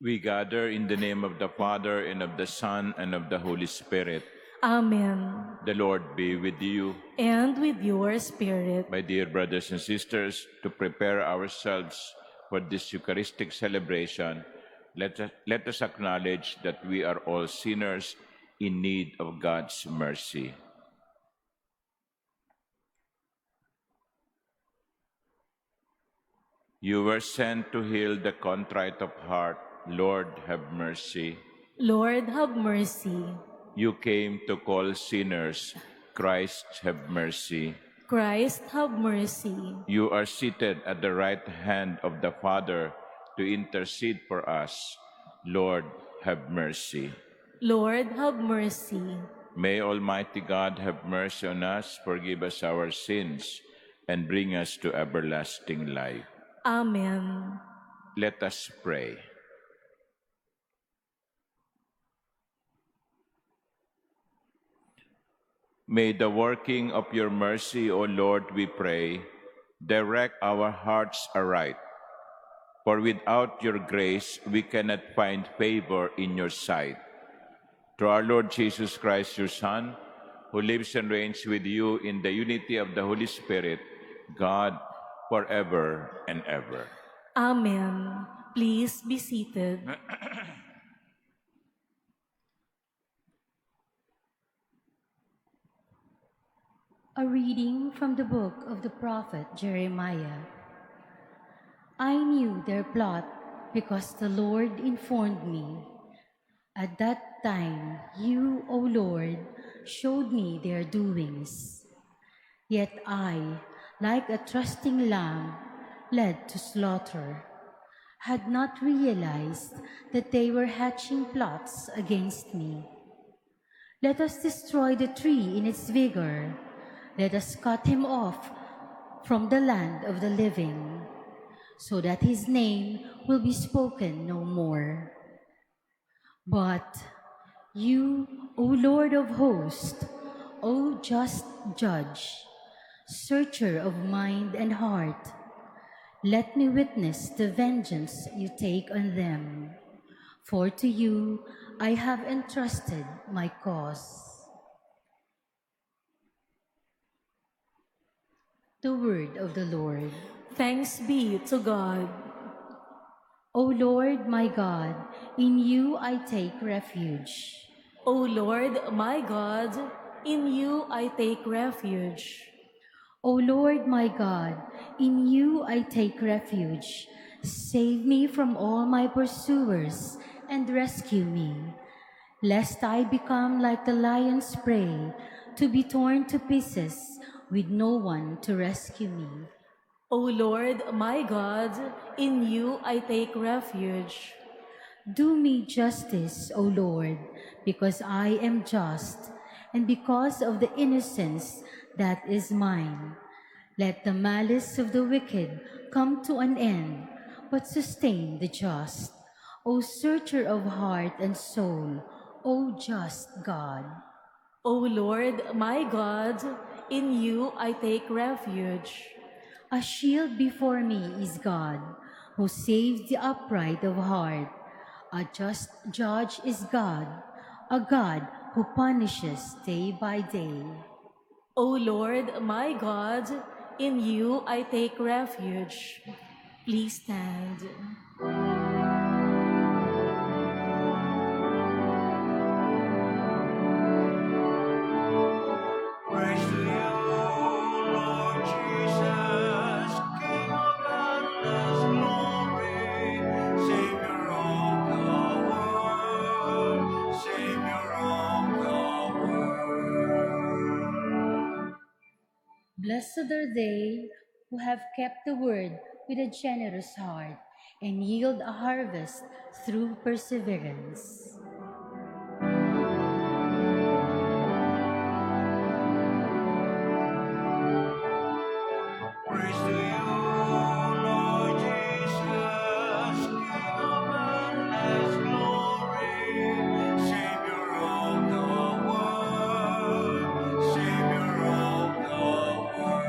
We gather in the name of the Father, and of the Son, and of the Holy Spirit. Amen. The Lord be with you. And with your spirit. My dear brothers and sisters, to prepare ourselves for this Eucharistic celebration, let us acknowledge that we are all sinners in need of God's mercy. You were sent to heal the contrite of heart. Lord, have mercy. Lord, have mercy. You came to call sinners. Christ, have mercy. Christ, have mercy. You are seated at the right hand of the Father to intercede for us. Lord, have mercy. Lord, have mercy. May Almighty God have mercy on us, forgive us our sins, and bring us to everlasting life. Amen. Let us pray. May the working of your mercy, O Lord, we pray, direct our hearts aright. For without your grace, we cannot find favor in your sight. Through our Lord Jesus Christ, your Son, who lives and reigns with you in the unity of the Holy Spirit, God, forever and ever. Amen. Please be seated. A reading from the book of the prophet Jeremiah. I knew their plot because the Lord informed me. At that time, you, O Lord, showed me their doings. Yet I, like a trusting lamb led to slaughter, had not realized that they were hatching plots against me. Let us destroy the tree in its vigor. Let us cut him off from the land of the living, so that his name will be spoken no more. But you, O Lord of hosts, O just judge, searcher of mind and heart, let me witness the vengeance you take on them. For to you I have entrusted my cause. The word of the Lord. Thanks be to God. O Lord my God, in you I take refuge. O Lord, my God, in you I take refuge. O Lord my God, in you I take refuge. Save me from all my pursuers and rescue me, lest I become like the lion's prey, to be torn to pieces with no one to rescue me. O Lord, my God, in you I take refuge. Do me justice, O Lord, because I am just, and because of the innocence that is mine. Let the malice of the wicked come to an end, but sustain the just. O searcher of heart and soul, O just God. O Lord, my God, in you I take refuge. A shield before me is God, who saves the upright of heart. A just judge is God, a God who punishes day by day. O Lord, my God, in you I take refuge. Please stand. Praise to you, Lord Jesus, King of endless glory, Savior of the world, Savior of the world. Blessed are they who have kept the word with a generous heart and yield a harvest through perseverance. Praise to you, Lord Jesus, King of endless glory, Savior of the world, Savior of the world.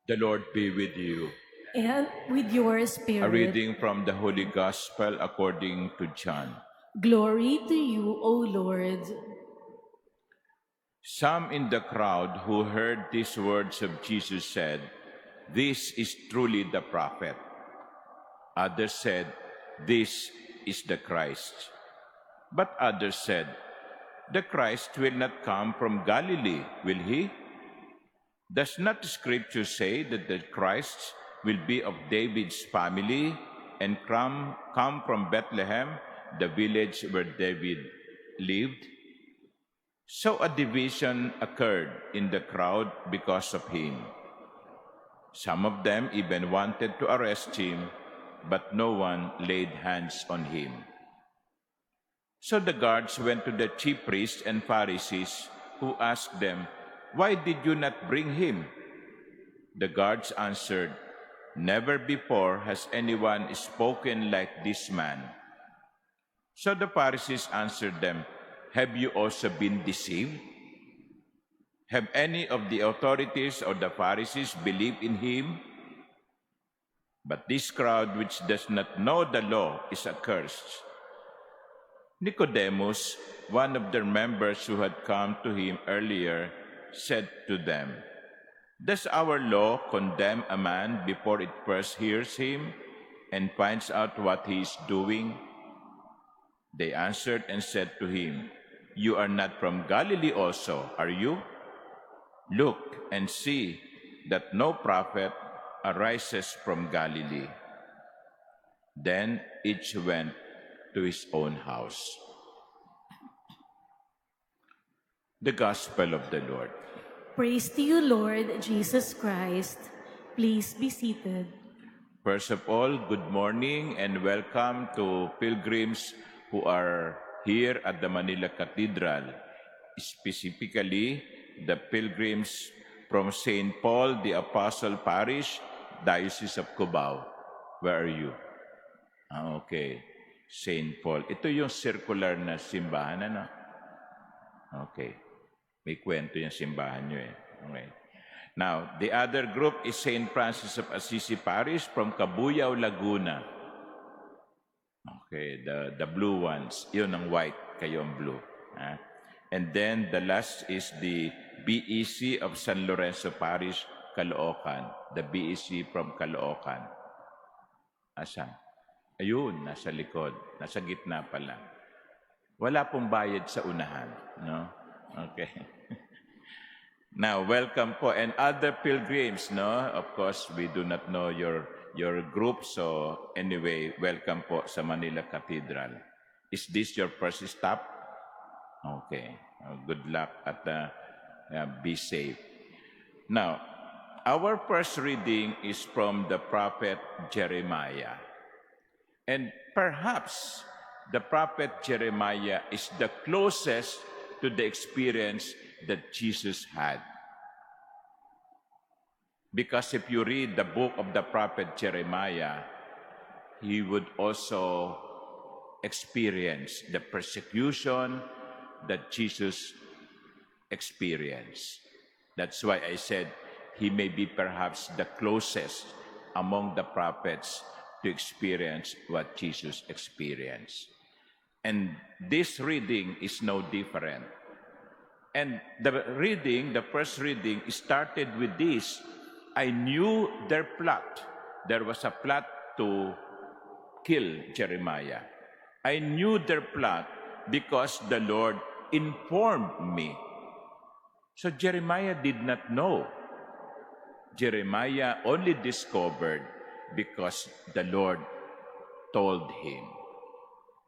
The Lord be with you. and with your A spirit. reading from the Holy Gospel according to John. Glory to you, O Lord. Some in the crowd who heard these words of Jesus said, "This is truly the prophet." Others said, "This is the Christ." But others said, "The Christ will not come from Galilee, will he? Does not the Scripture say that the Christ will be of David's family and come from Bethlehem, the village where David lived?" So a division occurred in the crowd because of him. Some of them even wanted to arrest him, but no one laid hands on him. So the guards went to the chief priests and Pharisees, who asked them, "Why did you not bring him?" The guards answered, "Never before has anyone spoken like this man." So the Pharisees answered them, "Have you also been deceived? Have any of the authorities or the Pharisees believed in him? But this crowd which does not know the law is accursed." Nicodemus, one of their members who had come to him earlier, said to them, "Does our law condemn a man before it first hears him and finds out what he is doing?" They answered and said to him, "You are not from Galilee also, are you? Look and see that no prophet arises from Galilee." Then each went to his own house. The Gospel of the Lord. Praise to you, Lord Jesus Christ. Please be seated. First of all, good morning and welcome to pilgrims who are here at the Manila Cathedral, specifically the pilgrims from St. Paul the Apostle Parish, Diocese of Cubao. Where are you? Okay. St. Paul. Ito yung circular na simbahan, ano? Okay. May kwento yung simbahan nyo eh. Okay. Now, the other group is St. Francis of Assisi Parish from Cabuyao, Laguna. Okay, the blue ones. Yun ang white, kayo ang blue. And then the last is the BEC of San Lorenzo Parish, Caloocan. The BEC from Caloocan. Asan? Ayun, nasa likod. Nasa gitna pala. Wala pong bayad sa unahan. No? Okay. Now, welcome po. And other pilgrims, no? Of course, we do not know your group. So anyway, welcome po sa Manila Cathedral. Is this your first stop? Okay. Good luck at be safe. Now, our first reading is from the prophet Jeremiah. And perhaps the prophet Jeremiah is the closest to the experience that Jesus had. Because if you read the book of the prophet Jeremiah, he would also experience the persecution that Jesus experienced. That's why I said he may be perhaps the closest among the prophets to experience what Jesus experienced. And this reading is no different. And the first reading, started with this: "I knew their plot." There was a plot to kill Jeremiah. "I knew their plot because the Lord informed me." So Jeremiah did not know. Jeremiah only discovered because the Lord told him.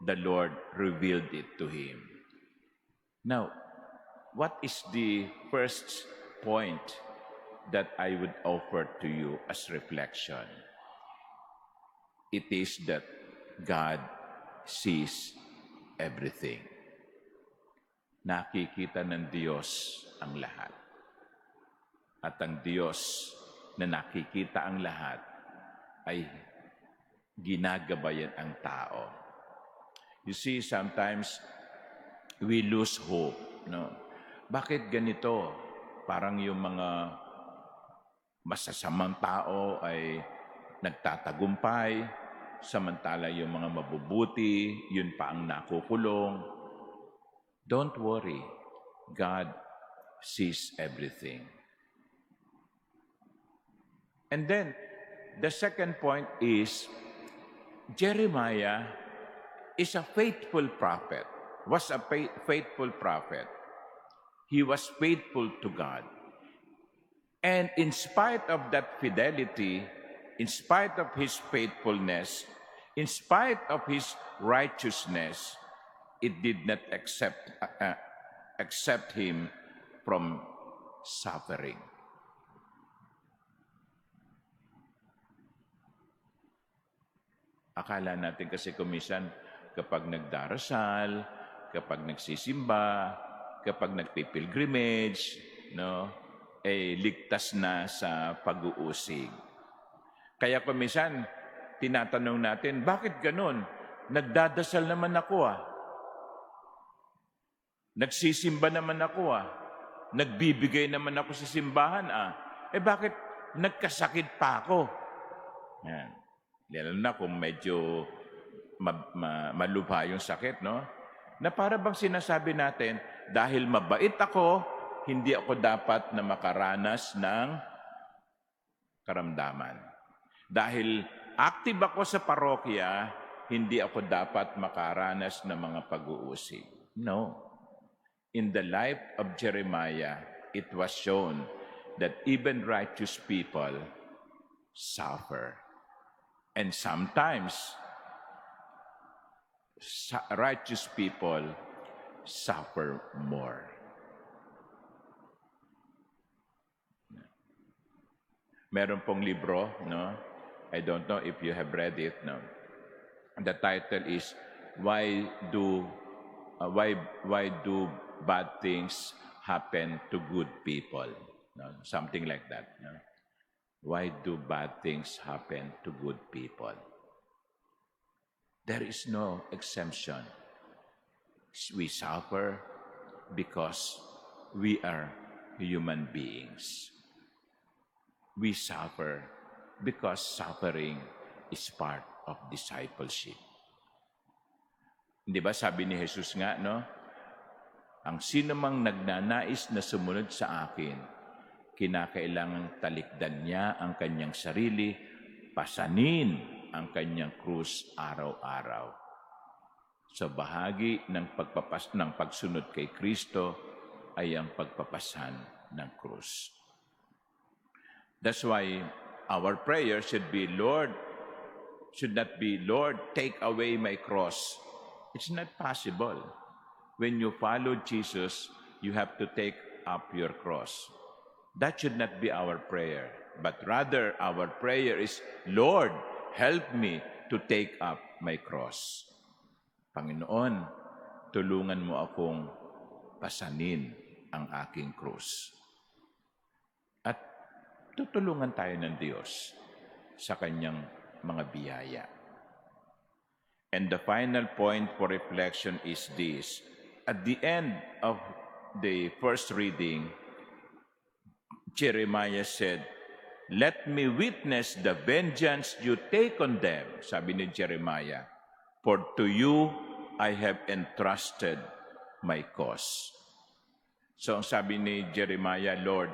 The Lord revealed it to him. Now, what is the first point that I would offer to you as reflection? It is that God sees everything. Nakikita ng Diyos ang lahat. At ang Diyos na nakikita ang lahat ay ginagabayan ang tao. You see, sometimes we lose hope. No? Bakit ganito? Parang yung mga masasamang tao ay nagtatagumpay, samantala yung mga mabubuti, yun pa ang nakukulong. Don't worry. God sees everything. And then, the second point is, Jeremiah is a faithful prophet, was a faithful prophet. He was faithful to God. And in spite of that fidelity, in spite of his faithfulness, in spite of his righteousness, it did not accept him from suffering. Akala natin kasi kumisan kapag nagdarasal, kapag nagsisimba, kapag nagpipilgrimage, no, ligtas na sa pag-uusig. Kaya kumisan, tinatanong natin, bakit ganun? Nagdadasal naman ako Nagsisimba naman ako Nagbibigay naman ako sa simbahan bakit nagkasakit pa ako? Yan. Lalo na kung medyo malubha yung sakit, no? Na para bang sinasabi natin, dahil mabait ako, hindi ako dapat na makaranas ng karamdaman. Dahil active ako sa parokya, hindi ako dapat makaranas ng mga pag-uusig. No. In the life of Jeremiah, it was shown that even righteous people suffer. And sometimes, righteous people suffer more. Meron pong libro, no? I don't know if you have read it, no? The title is Why Do Bad Things Happen to Good People? No? Something like that. No? Why do bad things happen to good people? There is no exemption. We suffer because we are human beings. We suffer because suffering is part of discipleship. Di ba sabi ni Jesus nga, no? Ang sino mang nagnanais na sumunod sa akin, kinakailangang talikdan niya ang kanyang sarili, pasanin ang kanyang krus araw-araw. So bahagi ng pagsunod kay Kristo ay ang pagpapasan ng krus. That's why our prayer should not be, Lord, take away my cross. It's not possible. When you follow Jesus, you have to take up your cross. That should not be our prayer, but rather our prayer is, Lord, help me to take up my cross. Panginoon, tulungan mo akong pasanin ang aking krus. At tutulungan tayo ng Diyos sa kanyang mga biyaya. And the final point for reflection is this. At the end of the first reading, Jeremiah said, "Let me witness the vengeance you take on them," sabi ni Jeremiah, "for to you I have entrusted my cause." So ang sabi ni Jeremiah, Lord,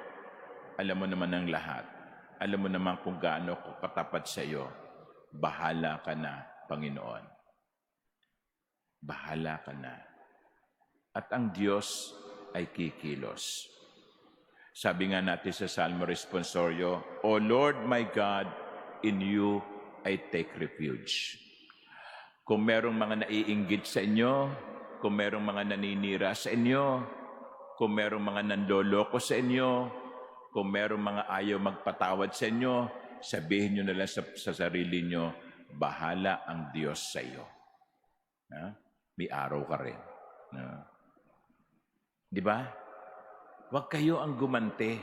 alam mo naman ang lahat. Alam mo naman kung gaano ko katapat sa iyo. Bahala ka na, Panginoon. Bahala ka na. At ang Diyos ay kikilos. Sabi nga natin sa Salmo Responsorio, O Lord my God, in you I take refuge. Kung merong mga naiinggit sa inyo, kung merong mga naninira sa inyo, kung merong mga nanloloko sa inyo, kung merong mga ayaw magpatawad sa inyo, sabihin nyo na lang sa sarili nyo, bahala ang Diyos sa iyo. May araw ka rin. Di ba? Huwag kayo ang gumante.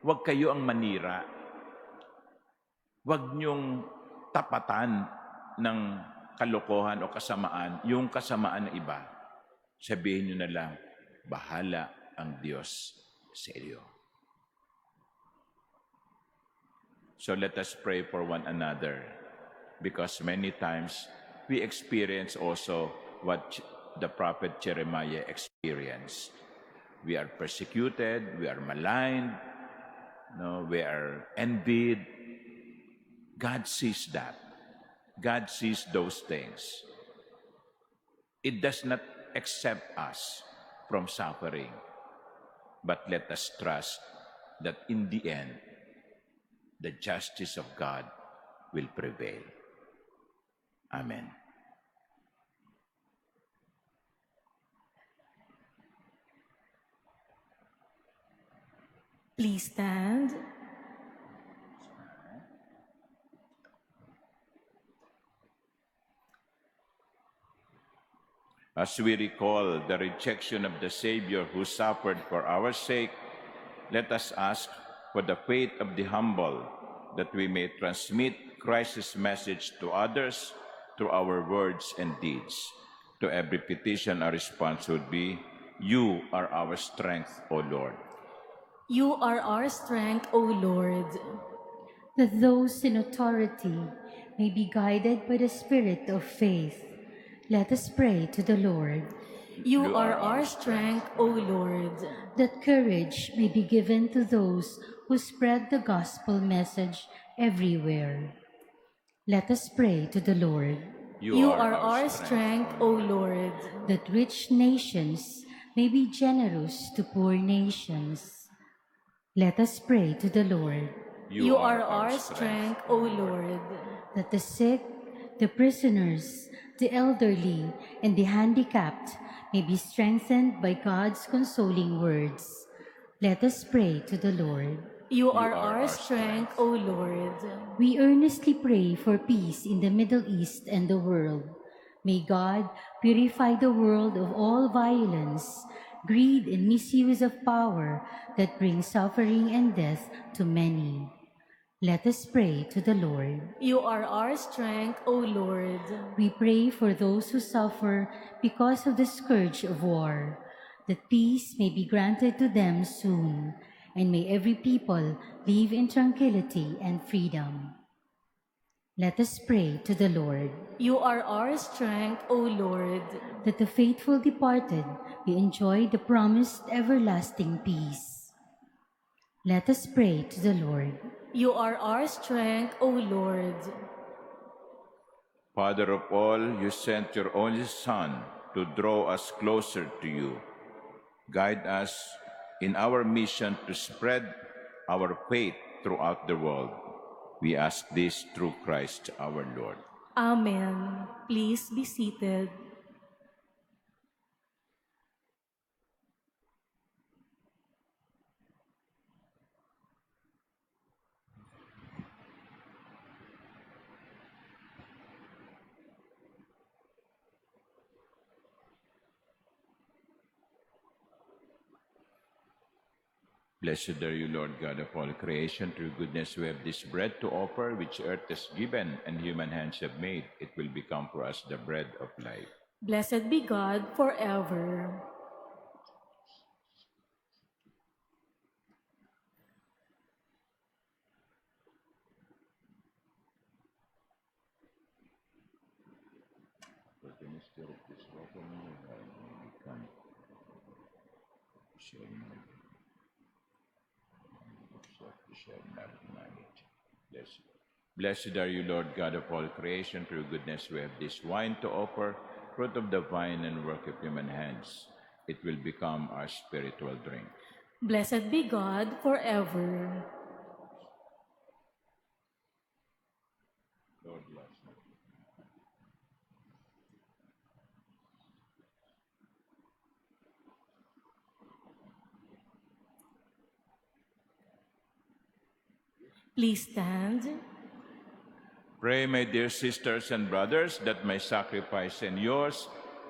Huwag kayo ang manira. Huwag niyong tapatan ng kalokohan o kasamaan, yung kasamaan ng iba. Sabihin niyo na lang, bahala ang Diyos sa iyo. So let us pray for one another, because many times we experience also what the prophet Jeremiah experienced. We are persecuted, we are maligned, no, we are envied. God sees that. God sees those things. It does not accept us from suffering, but let us trust that in the end, the justice of God will prevail. Amen. Please stand. As we recall the rejection of the Savior who suffered for our sake, let us ask for the faith of the humble, that we may transmit Christ's message to others through our words and deeds. To every petition, our response would be, You are our strength, O Lord. You are our strength, O Lord. That those in authority may be guided by the spirit of faith, let us pray to the Lord. You are our strength, O Lord. That courage may be given to those who spread the gospel message everywhere. Let us pray to the Lord. You are our strength, O Lord. That rich nations may be generous to poor nations. Let us pray to the Lord. You are our strength, O Lord. That the sick, the prisoners, the elderly, and the handicapped may be strengthened by God's consoling words. Let us pray to the Lord. You are our strength, O Lord. We earnestly pray for peace in the Middle East and the world. May God purify the world of all violence, greed, and misuse of power that bring suffering and death to many. Let us pray to the Lord. You are our strength, O Lord. We pray for those who suffer because of the scourge of war, that peace may be granted to them soon, and may every people live in tranquility and freedom. Let us pray to the Lord. You are our strength, O Lord. That the faithful departed may enjoy the promised everlasting peace. Let us pray to the Lord. You are our strength, O Lord. Father of all, you sent your only Son to draw us closer to you. Guide us in our mission to spread our faith throughout the world. We ask this through Christ our Lord. Amen. Please be seated. Blessed are you, Lord God of all creation. Through goodness we have this bread to offer, which earth has given and human hands have made. It will become for us the bread of life. Blessed be God forever. For the mystery of this water may become Blessed are you, Lord God of all creation. Through goodness we have this wine to offer, fruit of the vine and work of human hands. It will become our spiritual drink. Blessed be God forever. Lord, bless me. Please stand. Pray, my dear sisters and brothers, that my sacrifice and yours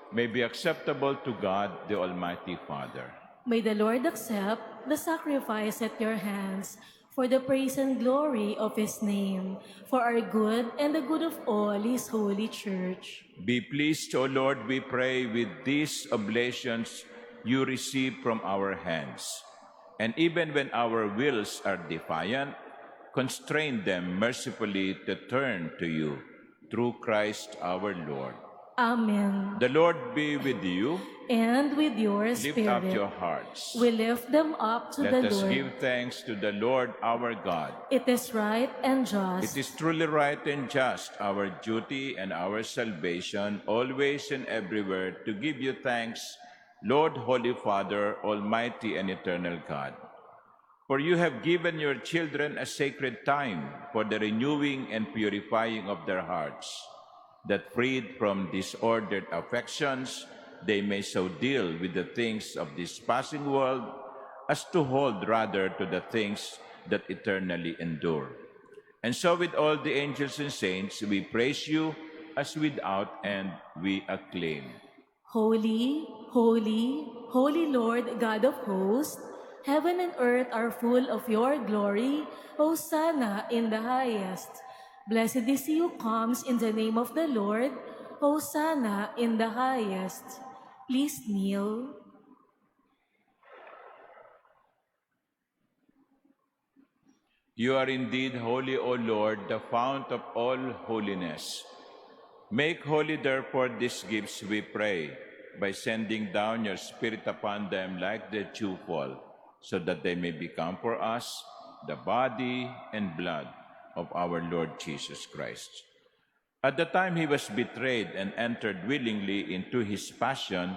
may be acceptable to God, the Almighty Father. May the Lord accept the sacrifice at your hands for the praise and glory of His name, for our good and the good of all His holy church. Be pleased, O Lord, we pray, with these oblations you receive from our hands. And even when our wills are defiant, constrain them mercifully to turn to you through Christ our Lord. Amen. The Lord be with you. And with your Lift up spirit, your hearts. we lift them up to the Let us Lord. give thanks to the Lord our God. It is right and just. It is truly right and just, our duty and our salvation, always and everywhere, to give you thanks, Lord, Holy Father, Almighty and Eternal God. For you have given your children a sacred time for the renewing and purifying of their hearts, that freed from disordered affections, they may so deal with the things of this passing world as to hold rather to the things that eternally endure. And so with all the angels and saints, we praise you as without end we acclaim. Holy, holy, holy Lord God of hosts, heaven and earth are full of your glory. Hosanna in the highest. Blessed is he who comes in the name of the Lord. Hosanna in the highest. Please kneel. You are indeed holy, O Lord, the fount of all holiness. Make holy, therefore, these gifts, we pray, by sending down your Spirit upon them like the dewfall, so that they may become for us the body and blood of our Lord Jesus Christ. At the time he was betrayed and entered willingly into his passion,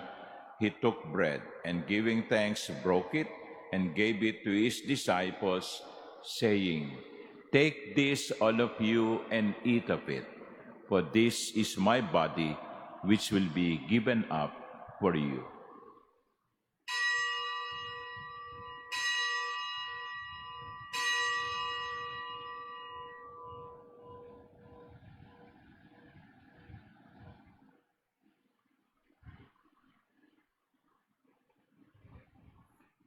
he took bread and giving thanks, broke it and gave it to his disciples, saying, "Take this, all of you, and eat of it, for this is my body, which will be given up for you."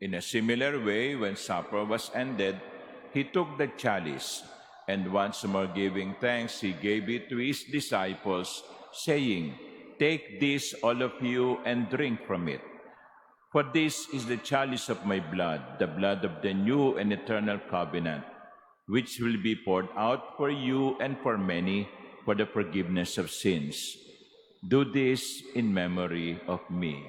In a similar way, when supper was ended, he took the chalice, and once more giving thanks, he gave it to his disciples, saying, "Take this, all of you, and drink from it. For this is the chalice of my blood, the blood of the new and eternal covenant, which will be poured out for you and for many for the forgiveness of sins. Do this in memory of me."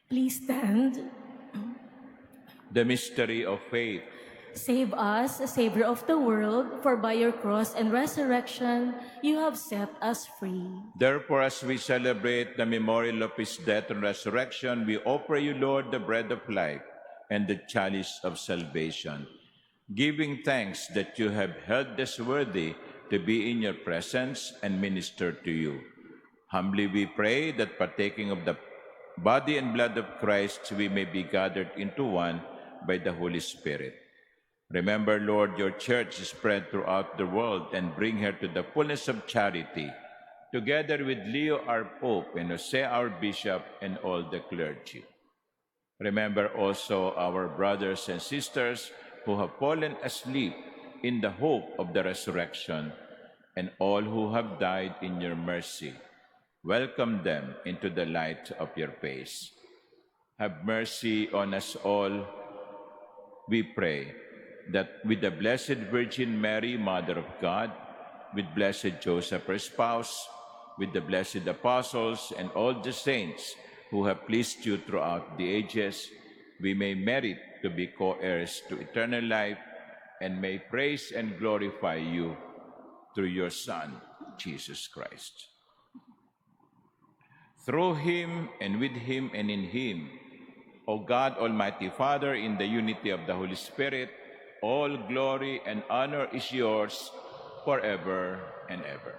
Please stand. The mystery of faith. Save us, Savior of the world, for by your cross and resurrection you have set us free. Therefore, as we celebrate the memorial of his death and resurrection, we offer you, Lord, the bread of life and the chalice of salvation, giving thanks that you have held us worthy to be in your presence and minister to you. Humbly we pray that partaking of the body and blood of Christ, we may be gathered into one by the Holy Spirit. Remember, Lord, your church is spread throughout the world and bring her to the fullness of charity, together with Leo our Pope and Jose our Bishop and all the clergy. Remember also our brothers and sisters who have fallen asleep in the hope of the resurrection, and all who have died in your mercy. Welcome them into the light of your face. Have mercy on us all, we pray, that with the Blessed Virgin Mary, Mother of God, with Blessed Joseph, her spouse, with the blessed apostles and all the saints who have pleased you throughout the ages, we may merit to be co-heirs to eternal life and may praise and glorify you through your Son, Jesus Christ. Through him and with him and in him, O God, Almighty Father, in the unity of the Holy Spirit, all glory and honor is yours forever and ever.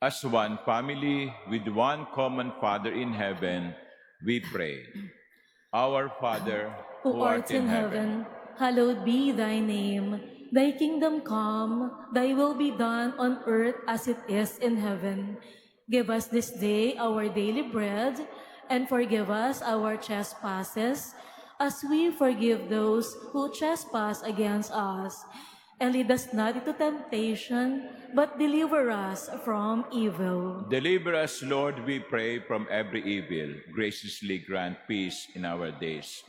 As one family with one common Father in heaven, we pray. Our Father, Who art in heaven, hallowed be thy name. Thy kingdom come, thy will be done on earth as it is in heaven. Give us this day our daily bread, and forgive us our trespasses, as we forgive those who trespass against us. And lead us not into temptation, but deliver us from evil. Deliver us, Lord, we pray, from every evil. Graciously grant peace in our days,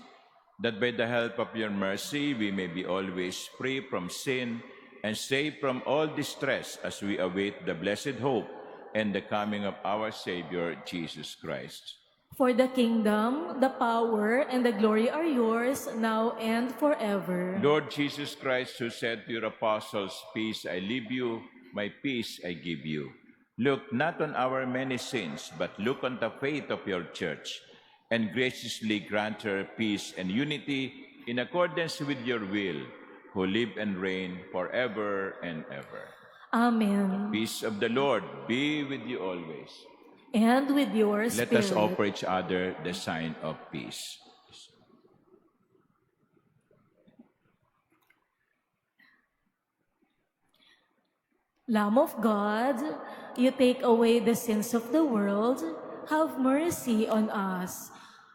that by the help of your mercy we may be always free from sin and safe from all distress as we await the blessed hope and the coming of our Savior, Jesus Christ. For the kingdom, the power, and the glory are yours, now and forever. Lord Jesus Christ, who said to your apostles, "Peace I leave you, my peace I give you," look not on our many sins, but look on the faith of your church, and graciously grant her peace and unity in accordance with your will, who live and reign forever and ever. Amen. Peace of the Lord be with you always. And with your Let spirit. us offer each other the sign of peace. Lamb of God, you take away the sins of the world, have mercy on us.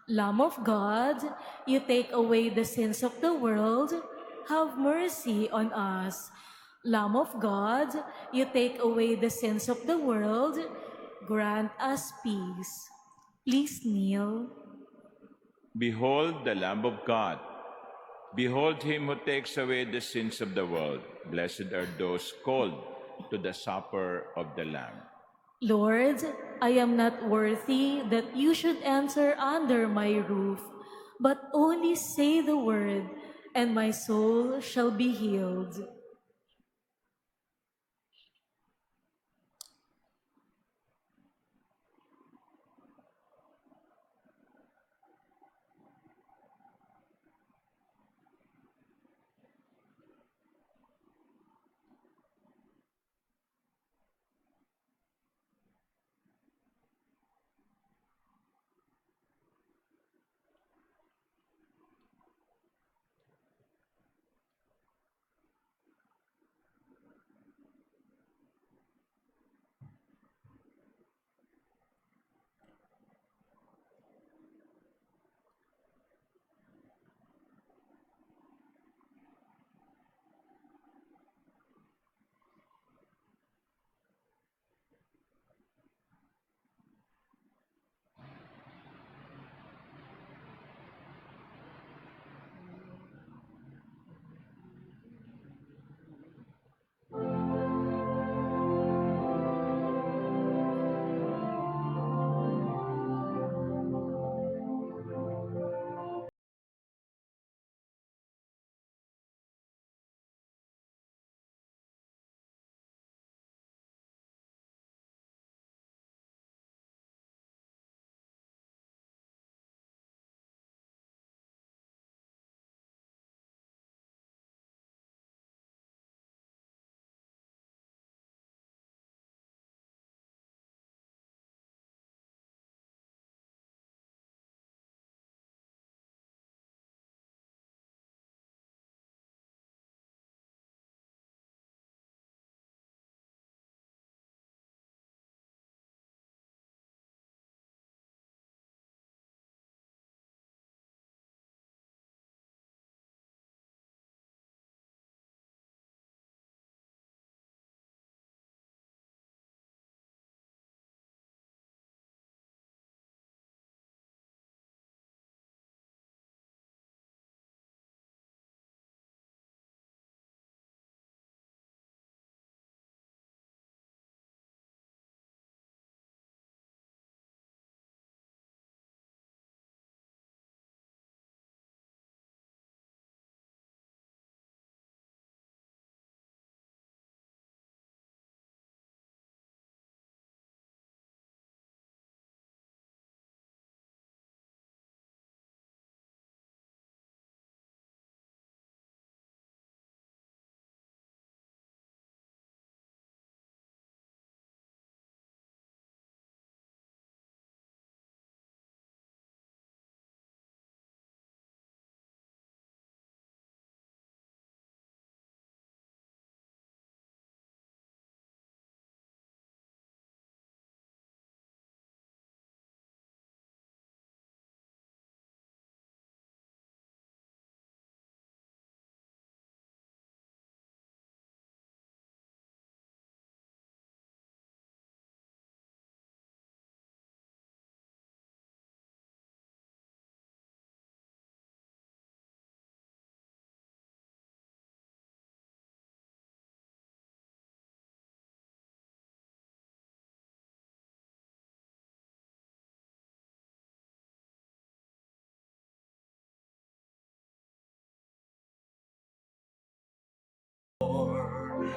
Lamb of God, you take away the sins of the world, have mercy on us. Lamb of God, you take away the sins of the world, grant us peace. Please kneel. Behold the Lamb of God. Behold him who takes away the sins of the world. Blessed are those called to the supper of the Lamb. Lord, I am not worthy that you should enter under my roof, but only say the word, and my soul shall be healed.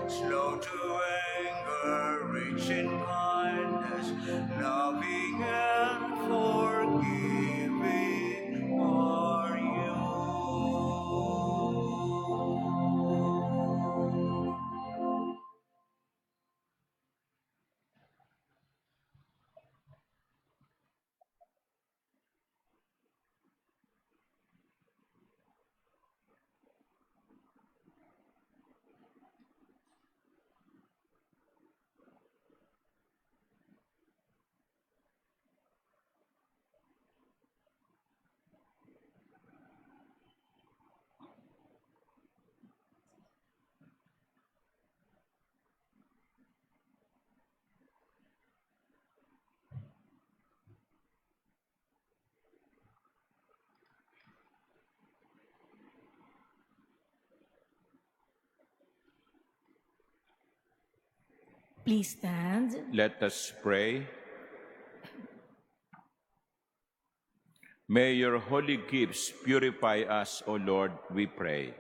slow to anger, rich in kindness, loving and forgiving are you. Please stand. Let us pray. May your holy gifts purify us, O Lord, we pray,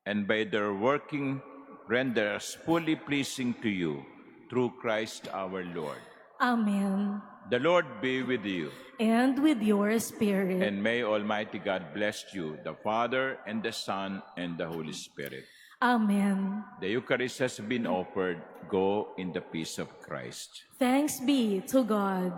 and by their working render us fully pleasing to you, through Christ our Lord. Amen. The Lord be with you, And with your spirit. and may Almighty God bless you, the Father, and the Son, and the Holy Spirit. Amen. The Eucharist has been offered. Go in the peace of Christ. Thanks be to God.